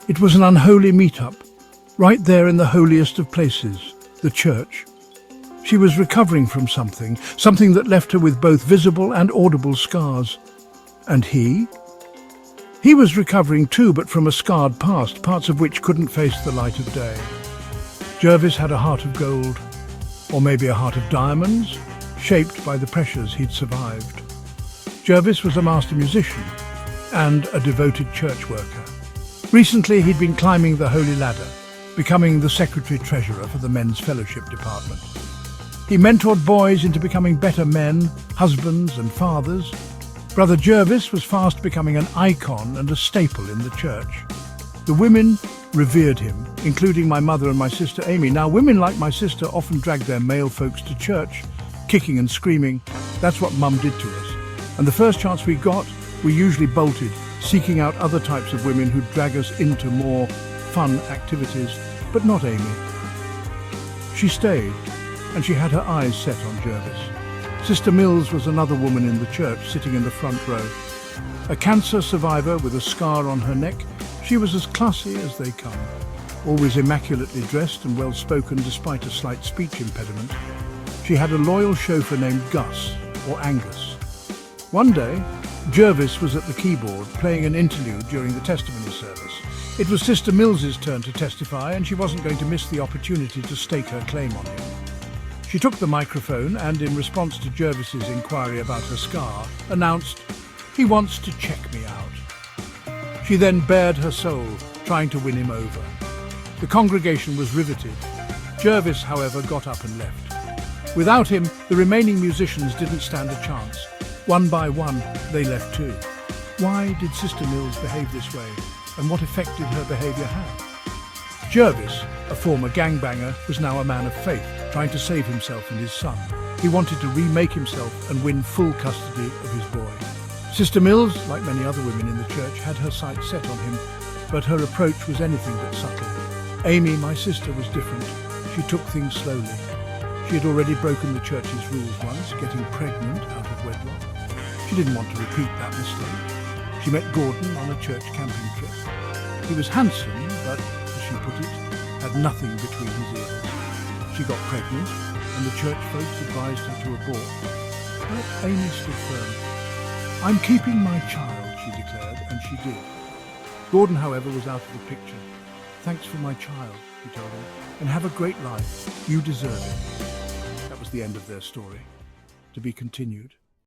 It was an unholy meetup, right there in the holiest of places, the church. She was recovering from something that left her with both visible and audible scars. And he? He was recovering too, but from a scarred past, parts of which couldn't face the light of day. Jervis had a heart of gold, or maybe a heart of diamonds, shaped by the pressures he'd survived. Jervis was a master musician and a devoted church worker. Recently, he'd been climbing the holy ladder, becoming the secretary-treasurer for the men's fellowship department. He mentored boys into becoming better men, husbands and fathers. Brother Jervis was fast becoming an icon and a staple in the church. The women revered him, including my mother and my sister Amy. Now, women like my sister often drag their male folks to church, kicking and screaming. That's what Mum did to us. And the first chance we got, we usually bolted, seeking out other types of women who'd drag us into more fun activities, but not Amy. She stayed, and she had her eyes set on Jervis. Sister Mills was another woman in the church, sitting in the front row. A cancer survivor with a scar on her neck, she was as classy as they come. Always immaculately dressed and well-spoken despite a slight speech impediment. She had a loyal chauffeur named Gus, or Angus. One day, Jervis was at the keyboard, playing an interlude during the testimony service. It was Sister Mills's turn to testify, and she wasn't going to miss the opportunity to stake her claim on him. She took the microphone and, in response to Jervis's inquiry about her scar, announced, "He wants to check me out." She then bared her soul, trying to win him over. The congregation was riveted. Jervis, however, got up and left. Without him, the remaining musicians didn't stand a chance. One by one, they left too. Why did Sister Mills behave this way, and what effect did her behaviour have? Jervis, a former gangbanger, was now a man of faith, trying to save himself and his son. He wanted to remake himself and win full custody of his boy. Sister Mills, like many other women in the church, had her sights set on him, but her approach was anything but subtle. Amy, my sister, was different. She took things slowly. She had already broken the church's rules once, getting pregnant out of wedlock. She didn't want to repeat that mistake. She met Gordon on a church camping trip. He was handsome, but, as she put it, had nothing between his ears. She got pregnant, and the church folks advised her to abort. But Amy stood firm. "I'm keeping my child," she declared, and she did. Gordon, however, was out of the picture. "Thanks for my child," he told her, "and have a great life. You deserve it." That was the end of their story. To be continued.